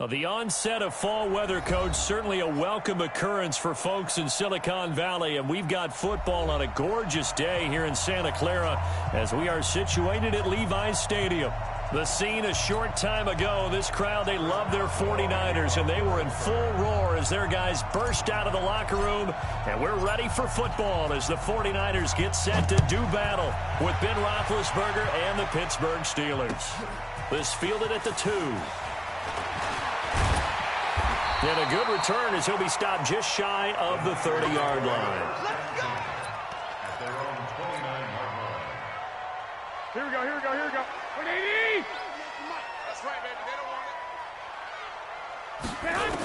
The onset of fall weather, Coach, certainly a welcome occurrence for folks in Silicon Valley, and we've got football on a gorgeous day here in Santa Clara as we are situated at Levi's Stadium. The scene a short time ago, this crowd, they love their 49ers, and they were in full roar as their guys burst out of the locker room, and we're ready for football as the 49ers get set to do battle with Ben Roethlisberger and the Pittsburgh Steelers. This fielded at the 2. And a good return as he'll be stopped just shy of the 30-yard line. Let's go! At their own 29-yard line. Here we go, here we go, here we go. 180! That's right, baby. They don't want it.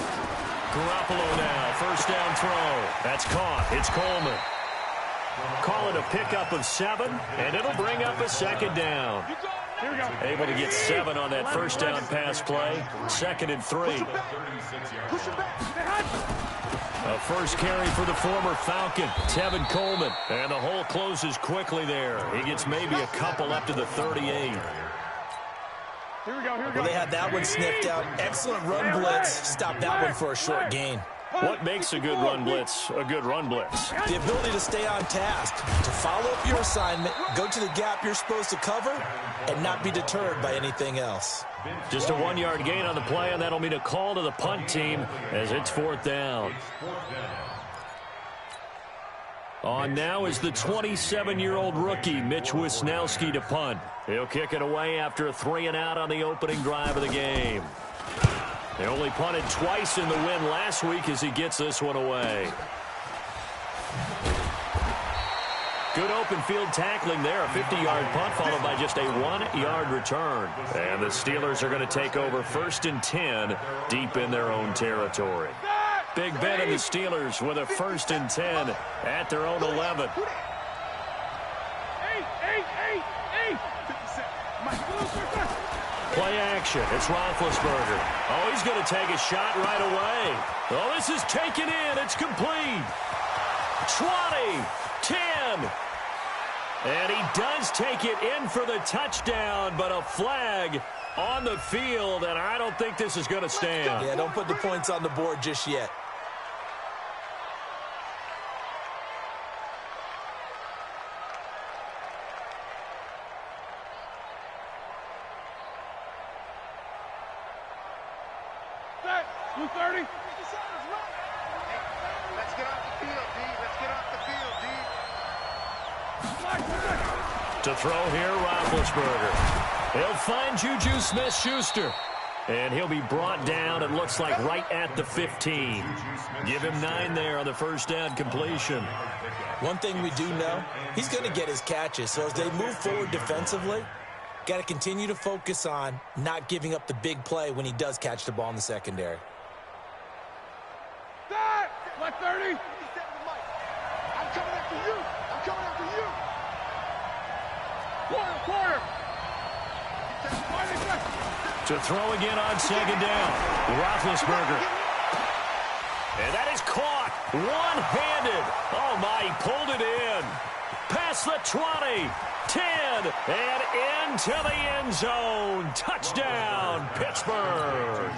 Garoppolo now, first down throw. That's caught. It's Coleman. Call it a pickup of 7, and it'll bring up a second down. Here we go. Able to get 7 on that first down pass play. 2nd and 3. Push him back. A first carry for the former Falcon, Tevin Coleman. And the hole closes quickly there. He gets maybe a couple up to the 38. Here we go, here we go. Well, they had that one sniffed out. Excellent run blitz. Stop that one for a short gain. What makes a good run blitz a good run blitz? The ability to stay on task, to follow up your assignment, go to the gap you're supposed to cover, and not be deterred by anything else. Just a 1-yard gain on the play, and that'll mean a call to the punt team as it's 4th down. On now is the 27-year-old rookie, Mitch Wisnowski, to punt. He'll kick it away after a 3-and-out on the opening drive of the game. They only punted twice in the win last week as he gets this one away. Good open field tackling there. A 50-yard punt followed by just a 1-yard return. And the Steelers are going to take over 1st and 10 deep in their own territory. Big Ben and the Steelers with a 1st and 10 at their own 11. Play action. It's Roethlisberger. Oh, he's going to take a shot right away. Oh, this is taken in. It's complete. 20, 10. And he does take it in for the touchdown, but a flag on the field, and I don't think this is going to stand. Yeah, don't put the points on the board just yet. Let's get off the field, D. Let's get off the field, D. To throw here, Roethlisberger. He'll find Juju Smith-Schuster. And he'll be brought down, it looks like, right at the 15. Give him 9 there on the first down completion. One thing we do know, he's going to get his catches. So as they move forward defensively, got to continue to focus on not giving up the big play when he does catch the ball in the secondary. Left 30. I'm coming after you. I'm coming after you. Quarter. To throw again on 2nd down. Roethlisberger. And that is caught. One-handed. Oh, my, he pulled it in. Past the 20. 10. And into the end zone. Touchdown, Pittsburgh.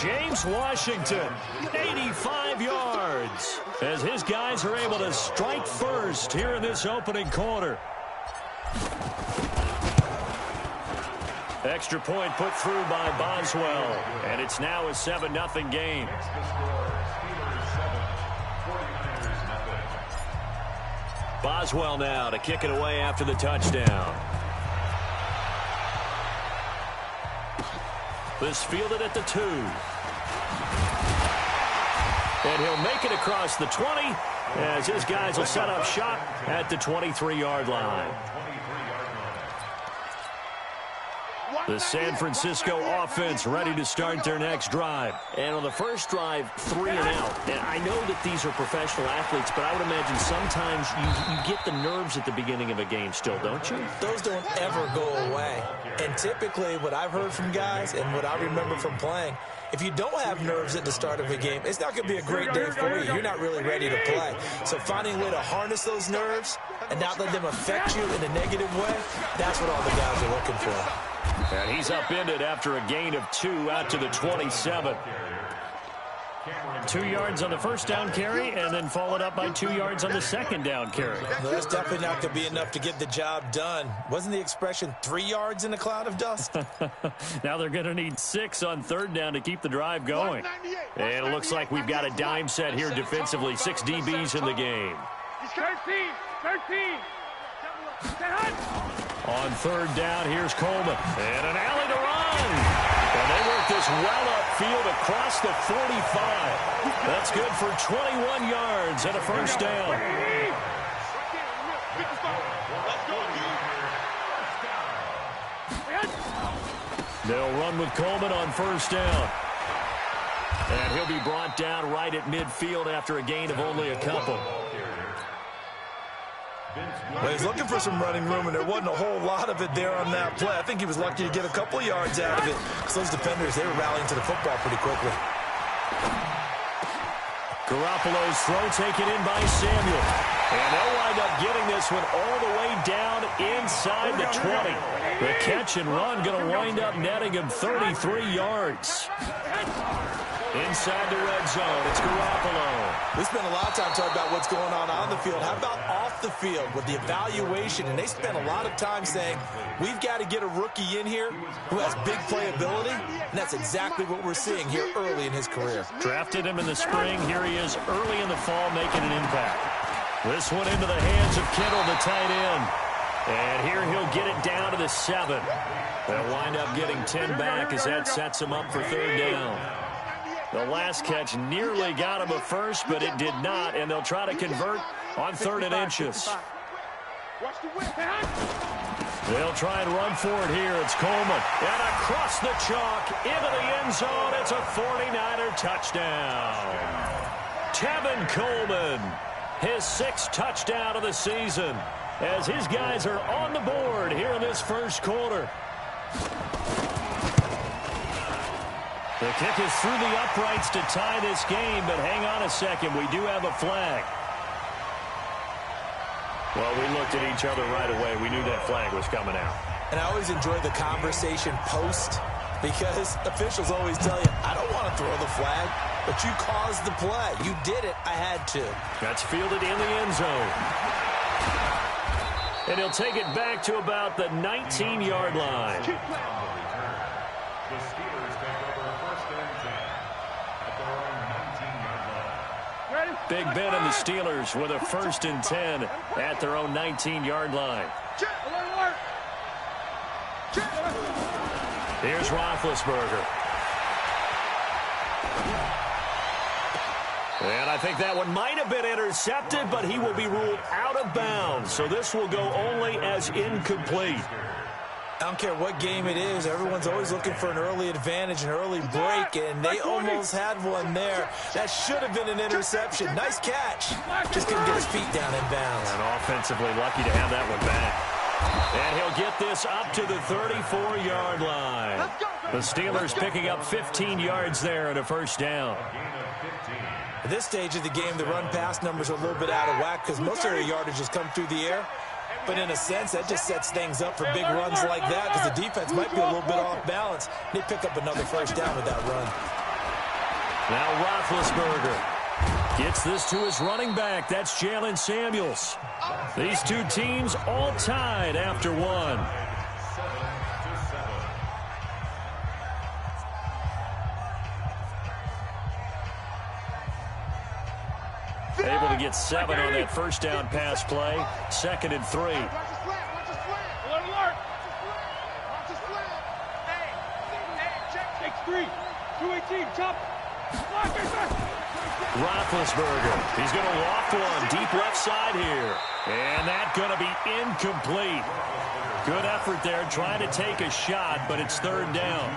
James Washington, 85 yards, as his guys are able to strike first here in this opening quarter. Extra point put through by Boswell, and it's now a 7-0 game. Boswell now to kick it away after the touchdown. This fielded at the 2. And he'll make it across the 20 as his guys will set up shop at the 23-yard line. The San Francisco offense ready to start their next drive. And on the first drive, 3-and-out. And I know that these are professional athletes, but I would imagine sometimes you get the nerves at the beginning of a game still, don't you? Those don't ever go away. And typically what I've heard from guys and what I remember from playing, if you don't have nerves at the start of a game, it's not going to be a great day for you. You're not really ready to play. So finding a way to harness those nerves and not let them affect you in a negative way, that's what all the guys are looking for. And he's upended after a gain of 2 out to the 27. 2 yards on the first down carry, and then followed up by 2 yards on the second down carry. No, that's definitely not going to be enough to get the job done. Wasn't the expression 3 yards in a cloud of dust? Now they're going to need 6 on third down to keep the drive going. And it looks like we've got a dime set here defensively. 6 DBs in the game. 13. On third down, here's Coleman. And an alley to run. And they work this well upfield across the 45. That's good for 21 yards and a first down. They'll run with Coleman on first down. And he'll be brought down right at midfield after a gain of only a couple. Well, he's looking for some running room, and there wasn't a whole lot of it there on that play. I think he was lucky to get a couple of yards out of it, because those defenders, they were rallying to the football pretty quickly. Garoppolo's throw taken in by Samuel. And they'll wind up getting this one all the way down inside the 20. The catch and run going to wind up netting him 33 yards. Inside the red zone, it's Garoppolo. We spent a lot of time talking about what's going on the field. How about off the field with the evaluation? And they spent a lot of time saying, we've got to get a rookie in here who has big playability, and that's exactly what we're seeing here early in his career. Drafted him in the spring. Here he is early in the fall making an impact. This one into the hands of Kittle, the tight end. And here he'll get it down to the 7. They'll wind up getting 10 back as that sets him up for third down. The last catch nearly got him a first, but it did not, and they'll try to convert on 3rd and inches. They'll try and run for it here. It's Coleman. And across the chalk into the end zone. It's a 49er touchdown. Tevin Coleman, his 6th touchdown of the season, as his guys are on the board here in this first quarter. The kick is through the uprights to tie this game, but hang on a second. We do have a flag. Well, we looked at each other right away. We knew that flag was coming out. And I always enjoy the conversation post, because officials always tell you, I don't want to throw the flag, but you caused the play. You did it. I had to. That's fielded in the end zone. And he'll take it back to about the 19-yard line. Big Ben and the Steelers with a 1st and 10 at their own 19-yard line. Here's Roethlisberger. And I think that one might have been intercepted, but he will be ruled out of bounds. So this will go only as incomplete. I don't care what game it is. Everyone's always looking for an early advantage, an early break, and they almost had one there. That should have been an interception. Nice catch. Just couldn't get his feet down in bounds. And offensively lucky to have that one back. And he'll get this up to the 34-yard line. The Steelers picking up 15 yards there and a first down. At this stage of the game, the run-pass numbers are a little bit out of whack because most of their yardage has come through the air. But in a sense, that just sets things up for big runs like that because the defense might be a little bit off balance. They pick up another first down with that run. Now Roethlisberger gets this to his running back. That's Jalen Samuels. These two teams all tied after one. Able to get 7 on that first down pass play. 2nd and 3. Roethlisberger. He's going to loft one deep left side here. And that's going to be incomplete. Good effort there trying to take a shot, but it's 3rd down.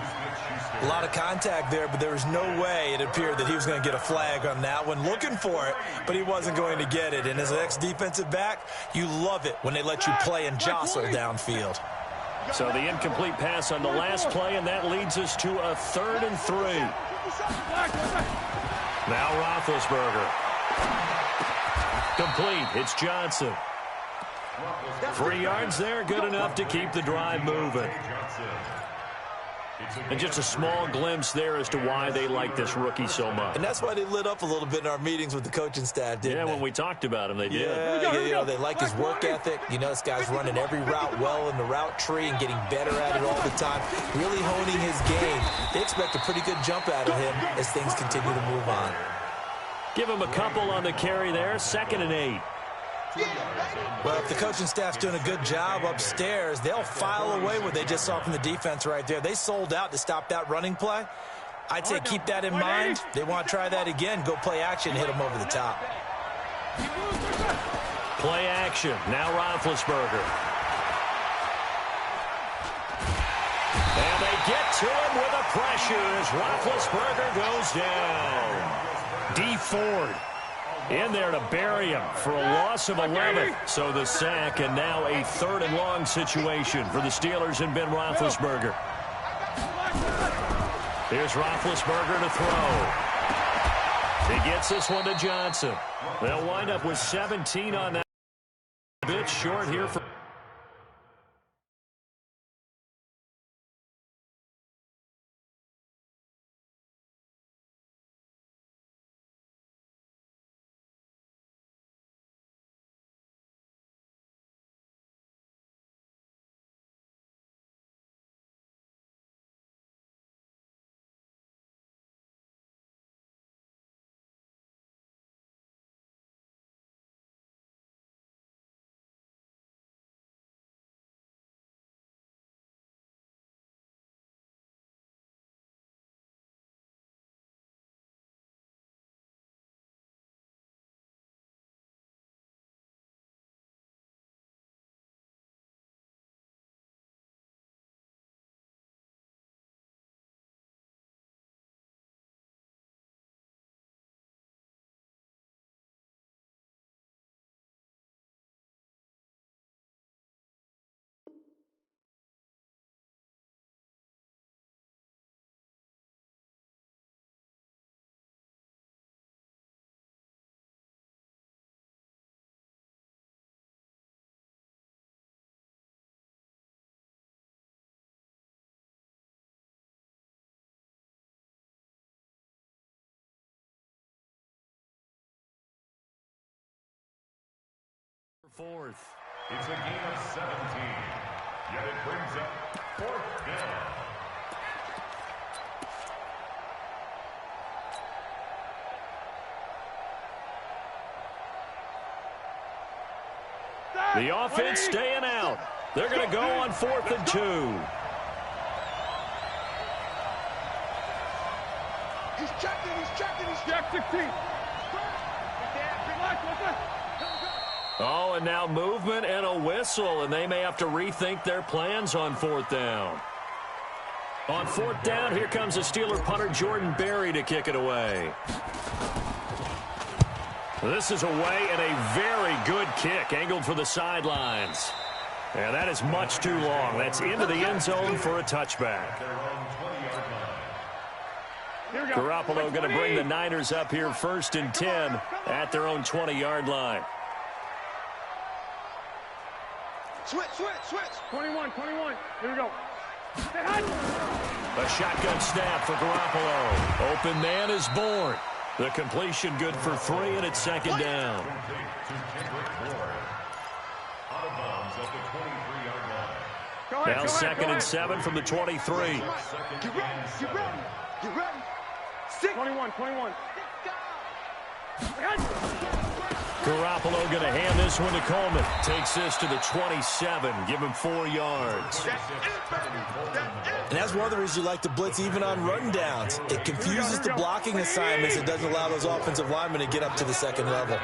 A lot of contact there, but there was no way it appeared that he was going to get a flag on that one. Looking for it, but he wasn't going to get it. And as an ex-defensive back, you love it when they let you play and jostle downfield. So the incomplete pass on the last play, and that leads us to a 3rd and 3. Now Roethlisberger. Complete. It's Johnson. 3 yards there, good enough to keep the drive moving. And just a small glimpse there as to why they like this rookie so much. And that's why they lit up a little bit in our meetings with the coaching staff, didn't they? Yeah, when we talked about him, they did. Yeah, they like his work ethic. You know, this guy's running every route well in the route tree and getting better at it all the time, really honing his game. They expect a pretty good jump out of him as things continue to move on. Give him a couple on the carry there, 2nd and 8. Well, if the coaching staff's doing a good job upstairs, they'll file away what they just saw from the defense right there. They sold out to stop that running play. I'd say keep that in mind. They want to try that again. Go play action, hit them over the top. Play action. Now Roethlisberger. And they get to him with a pressure as Roethlisberger goes down. D. Ford in there to bury him for a loss of 11. So the sack, and now a 3rd and long situation for the Steelers and Ben Roethlisberger. Here's Roethlisberger to throw. He gets this one to Johnson. They'll wind up with 17 on that. A bit short here for... Fourth. It's a game of 17. Yet it brings up 4th down. The offense staying out. They're going to go on 4th and 2. He's checking. Jack 16. Oh, and now movement and a whistle, and they may have to rethink their plans on 4th down. On 4th down, here comes the Steeler punter Jordan Berry to kick it away. This is away and a very good kick, angled for the sidelines. And that is much too long. That's into the end zone for a touchback. Garoppolo going to bring the Niners up here 1st and 10 at their own 20-yard line. Switch. 21. Here we go. A shotgun snap for Garoppolo. Open man is born. The completion good for 3, and it's 2nd down. Now 2nd and 7 from the 23. Get ready. 21. Garoppolo going to hand this one to Coleman. Takes this to the 27. Give him 4 yards. And that's one of the reasons you like to blitz even on run downs. It confuses the blocking assignments. It doesn't allow those offensive linemen to get up to the 2nd level.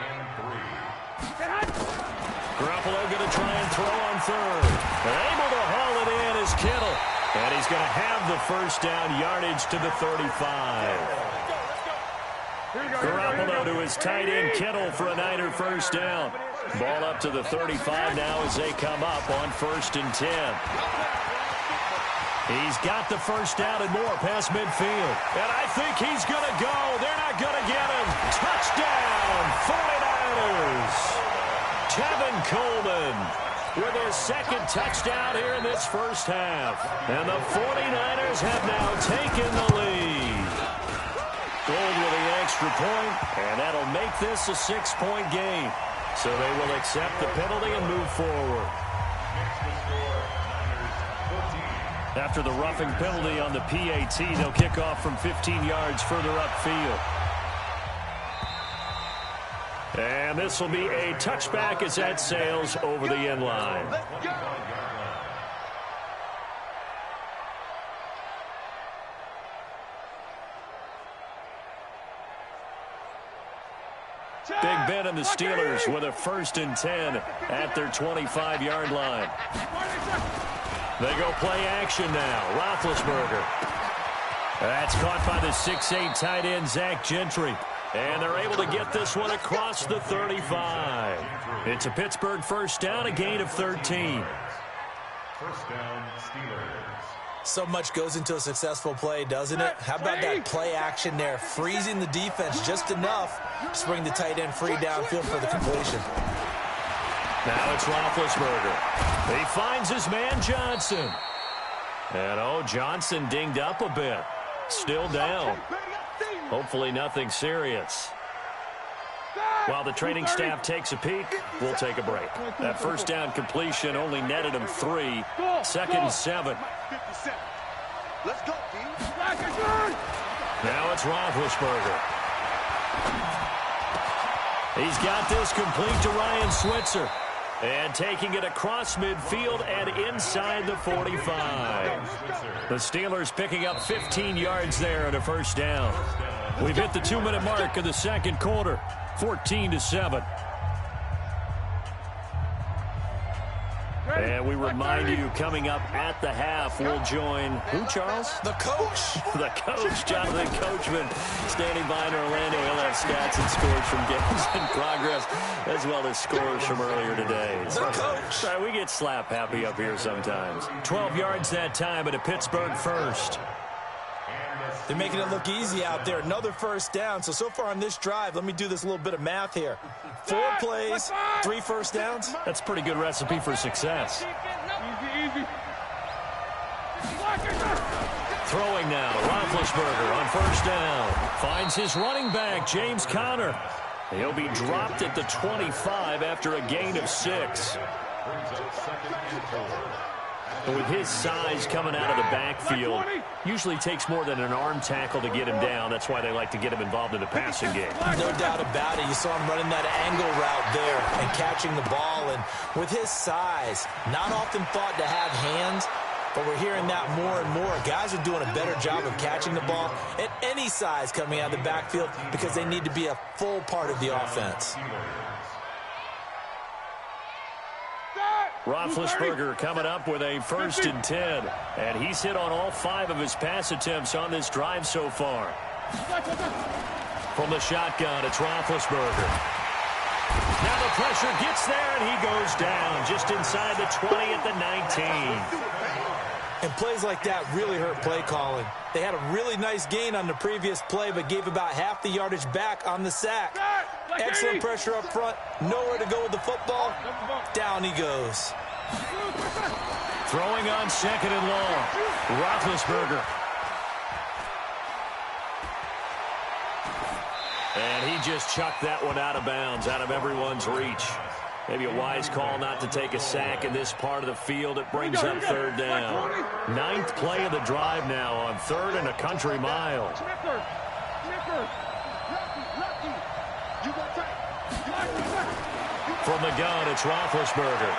Garoppolo going to try and throw on 3rd. Able to haul it in is Kittle. And he's going to have the 1st down yardage to the 35. Garoppolo to his tight end Kittle for a Niner 1st down. Ball up to the 35 now as they come up on 1st and 10. He's got the 1st down and more past midfield. And I think he's going to go. They're not going to get him. Touchdown, 49ers. Tevin Coleman with his second touchdown here in this first half. And the 49ers have now taken the lead. Gold with the extra point, and that'll make this a 6-point game. So they will accept the penalty and move forward. After the roughing penalty on the PAT, they'll kick off from 15 yards further upfield. And this will be a touchback as that sails over the end line. Big Ben and the Steelers with a 1st and 10 at their 25-yard line. They go play action now. Roethlisberger. That's caught by the 6'8" tight end, Zach Gentry. And they're able to get this one across the 35. It's a Pittsburgh first down, a gain of 13. First down, Steelers. So much goes into a successful play, doesn't it? How about that play action there? Freezing the defense just enough to bring the tight end free downfield for the completion. Now it's Roethlisberger. He finds his man Johnson. And, Johnson dinged up a bit. Still down. Hopefully nothing serious. While the training staff takes a peek, we'll take a break. That first down completion only netted him 3. 2nd and 7. Let's go, D. Now it's Roethlisberger. He's got this complete to Ryan Switzer. And taking it across midfield and inside the 45. The Steelers picking up 15 yards there at a first down. We've hit the 2-minute mark of the second quarter. 14-7. And we remind you, coming up at the half, we'll join who, Charles? The coach. The coach, Jonathan Coachman, standing by in Orlando. He'll have stats and scores from games in progress, as well as scores from earlier today. The coach. Sorry, we get slap happy up here sometimes. 12 yards that time at a Pittsburgh first. They're making it look easy out there. Another first down. So far on this drive, let me do this little bit of math here. 4 plays, 3 first downs. That's a pretty good recipe for success. Easy. Throwing now, Roethlisberger on first down. Finds his running back, James Conner. He'll be dropped at the 25 after a gain of 6. And with his size coming out of the backfield, usually takes more than an arm tackle to get him down. That's why they like to get him involved in the passing game. No doubt about it. You saw him running that angle route there and catching the ball. And with his size, not often thought to have hands, but we're hearing that more and more. Guys are doing a better job of catching the ball at any size coming out of the backfield because they need to be a full part of the offense. Roethlisberger coming up with a 1st and 10. And he's hit on all 5 of his pass attempts on this drive so far. From the shotgun, it's Roethlisberger. Now the pressure gets there, and he goes down just inside the 20 at the 19. And plays like that really hurt play calling. They had a really nice gain on the previous play, but gave about half the yardage back on the sack. Excellent pressure up front. Nowhere to go with the football. Down he goes. Throwing on 2nd and long. Roethlisberger. And he just chucked that one out of bounds, out of everyone's reach. Maybe a wise call not to take a sack in this part of the field. It brings up 3rd down. 9th play of the drive now on 3rd and a country mile. From the gun, it's Roethlisberger.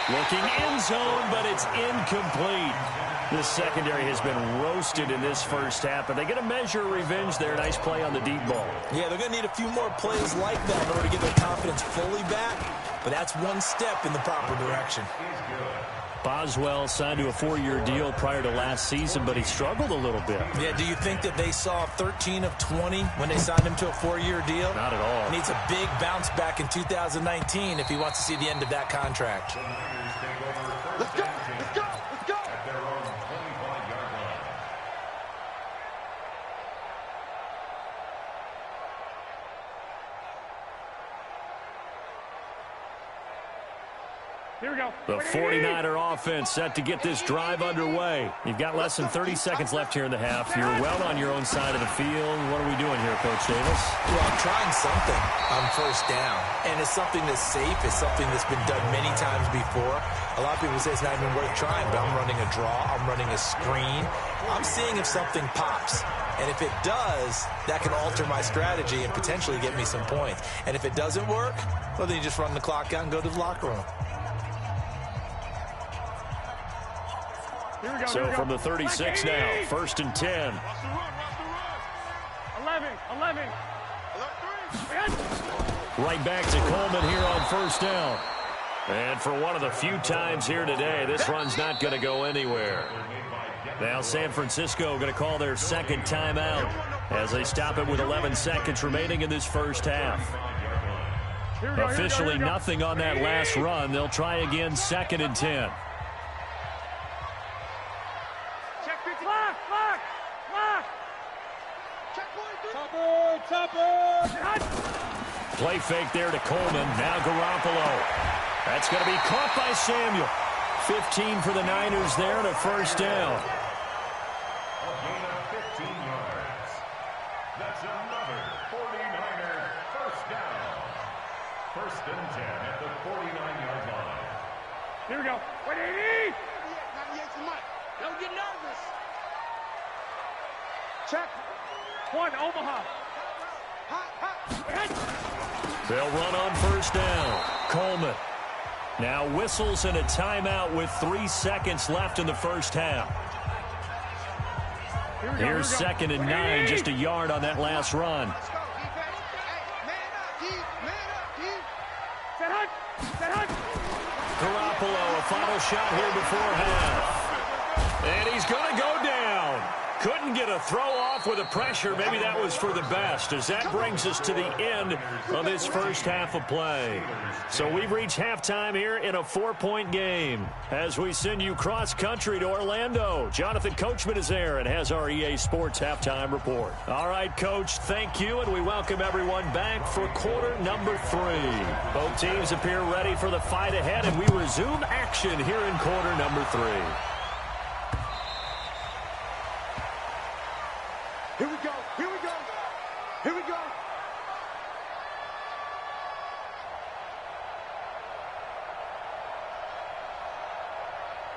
Looking end zone, but it's incomplete. This secondary has been roasted in this first half, but they get a measure of revenge there. Nice play on the deep ball. Yeah, they're going to need a few more plays like that in order to get their confidence fully back, but that's one step in the proper direction. Boswell signed to a 4-year deal prior to last season, but he struggled a little bit. Yeah, do you think that they saw 13 of 20 when they signed him to a 4-year deal? Not at all. He needs a big bounce back in 2019 if he wants to see the end of that contract. Let's go. Let's go. Let's go. At their own 25-yard line. Here we go. The 49er offense set to get this drive underway. You've got less than 30 seconds left here in the half. You're well on your own side of the field. What are we doing here, Coach Davis? Well, I'm trying something on first down, and it's something that's safe. It's something that's been done many times before. A lot of people say it's not even worth trying, but I'm running a draw. I'm running a screen. I'm seeing if something pops. And if it does, that can alter my strategy and potentially get me some points. And if it doesn't work, well, then you just run the clock out and go to the locker room. So from the 36 now, 1st and 10. 11. Right back to Coleman here on 1st down. And for one of the few times here today, this run's not going to go anywhere. Now San Francisco going to call their second timeout as they stop it with 11 seconds remaining in this first half. Officially nothing on that last run. They'll try again 2nd and 10. Play fake there to Coleman. Now Garoppolo. That's going to be caught by Samuel. 15 for the Niners there and a 1st down. A gain of 15 yards. That's another 49er 1st down. 1st and 10 at the 49-yard line. Here we go. 180. 98 to Mike. Don't get nervous. Check. 1, Omaha. They'll run on 1st down. Coleman. Now whistles and a timeout with 3 seconds left in the first half. Here's 2nd and 9, just a yard on that last run. Garoppolo, a final shot here before half. And he's going to go down. Couldn't get a throw off with the pressure. Maybe that was for the best, as that brings us to the end of this first half of play. So we've reached halftime here in a 4-point game. As we send you cross-country to Orlando, Jonathan Coachman is there and has our EA Sports halftime report. All right, Coach, thank you, and we welcome everyone back for quarter number 3. Both teams appear ready for the fight ahead, and we resume action here in quarter number 3. Here we go. Here we go. Here we go.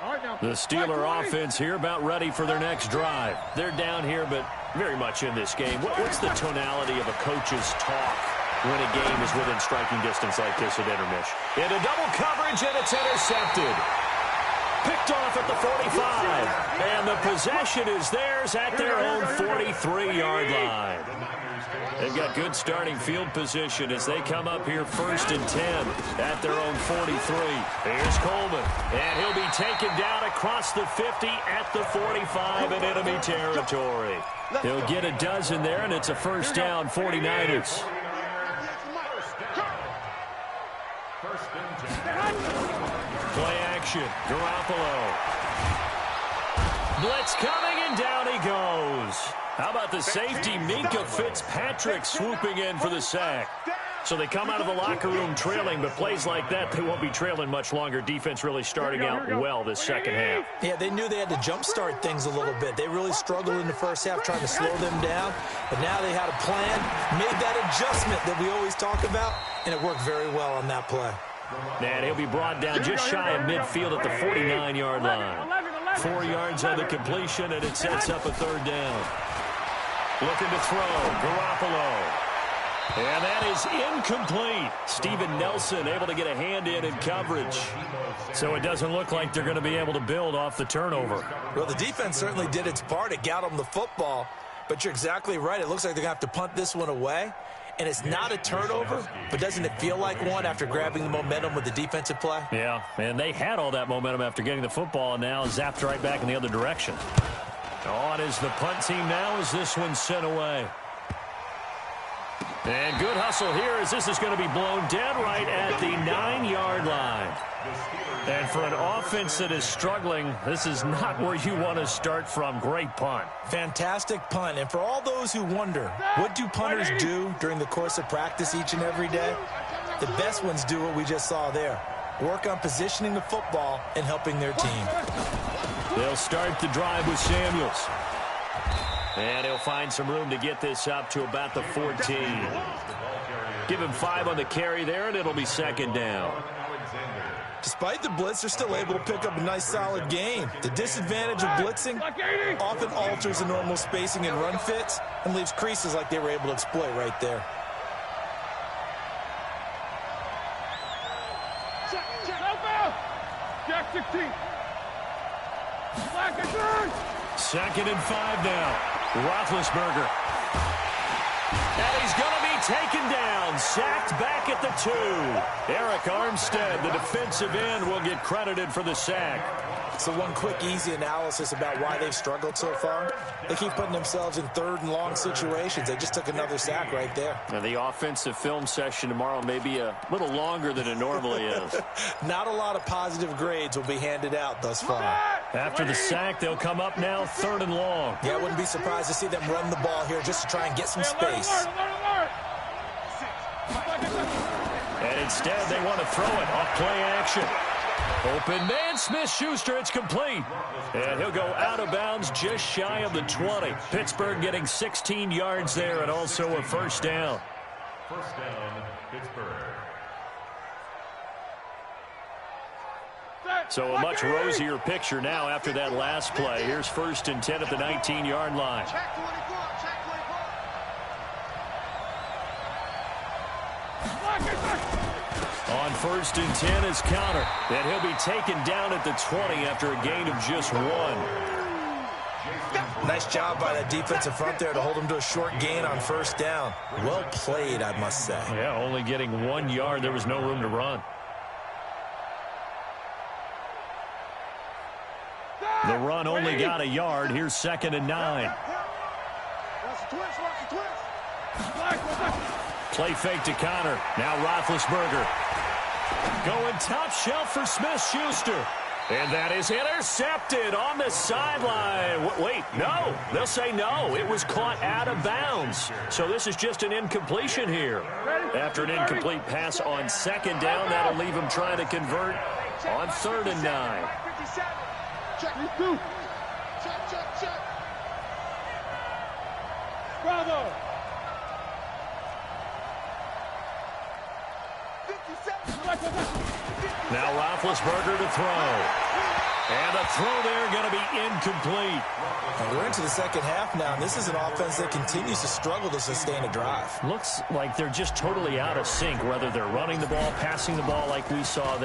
All right, now. The Steeler offense here about ready for their next drive. They're down here, but very much in this game. What's the tonality of a coach's talk when a game is within striking distance like this at intermission? Into double coverage, and it's intercepted. Picked off at the 45, and the possession is theirs at their own 43-yard line. They've got good starting field position as they come up here 1st and 10 at their own 43. Here's Coleman, and he'll be taken down across the 50 at the 45 in enemy territory. He'll get a dozen there, and it's a 1st down, 49ers. 1st and 10. Play action. Garoppolo. Blitz coming, and down he goes. How about the safety, Minka Fitzpatrick, swooping in for the sack. So they come out of the locker room trailing, but plays like that, they won't be trailing much longer. Defense really starting out well this second half. Yeah, they knew they had to jumpstart things a little bit. They really struggled in the first half trying to slow them down, but now they had a plan, made that adjustment that we always talk about, and it worked very well on that play. And he'll be brought down just shy of midfield at the 49-yard line. 4 yards on the completion, and it sets up a 3rd down. Looking to throw, Garoppolo. And that is incomplete. Steven Nelson able to get a hand in coverage. So it doesn't look like they're going to be able to build off the turnover. Well, the defense certainly did its part. It got them the football. But you're exactly right. It looks like they're going to have to punt this one away. And it's not a turnover, but doesn't it feel like one after grabbing the momentum with the defensive play? Yeah, and they had all that momentum after getting the football, and now zapped right back in the other direction. On is the punt team now as this one's sent away. And good hustle here as this is going to be blown dead right at the 9-yard line. And for an offense that is struggling, this is not where you want to start from. Great punt. Fantastic punt. And for all those who wonder, what do punters do during the course of practice each and every day? The best ones do what we just saw there. work on positioning the football and helping their team. They'll start the drive with Samuels. And he'll find some room to get this up to about the 14. Give him 5 on the carry there, and it'll be second down. Despite the blitz, they're still able to pick up a nice, solid gain. The disadvantage of blitzing often alters the normal spacing and run fits and leaves creases like they were able to exploit right there. Jack 16. Black and third. 2nd and 5 now. Roethlisberger. And he's going to be taken down. Sacked back at the 2. Eric Armstead, the defensive end, will get credited for the sack. So one quick, easy analysis about why they've struggled so far. They keep putting themselves in 3rd and long situations. They just took another sack right there. Now, the offensive film session tomorrow may be a little longer than it normally is. Not a lot of positive grades will be handed out thus far. After the sack, they'll come up now 3rd and long. Yeah, I wouldn't be surprised to see them run the ball here just to try and get some space. And instead, they want to throw it off play action. Open man, Smith-Schuster, it's complete. And he'll go out of bounds just shy of the 20. Pittsburgh getting 16 yards there and also a first down. First down, Pittsburgh. So a much rosier picture now after that last play. Here's 1st and 10 at the 19-yard line. Check 24. Check 24. On 1st and 10 is Connor. And he'll be taken down at the 20 after a gain of just 1. Nice job by the defensive front there to hold him to a short gain on 1st down. Well played, I must say. Yeah, only getting 1 yard. There was no room to run. The run only got a yard. Here's 2nd and 9. Play fake to Connor. Now Roethlisberger. Going top shelf for Smith-Schuster. And that is intercepted on the sideline. Wait, no. They'll say no. It was caught out of bounds. So this is just an incompletion here. After an incomplete pass on 2nd down, that'll leave him trying to convert on 3rd and 9. Check. Bravo. 57. Now Roethlisberger to throw. And a throw there going to be incomplete. And we're into the 2nd half now, and this is an offense that continues to struggle to sustain a drive. Looks like they're just totally out of sync, whether they're running the ball, passing the ball like we saw there.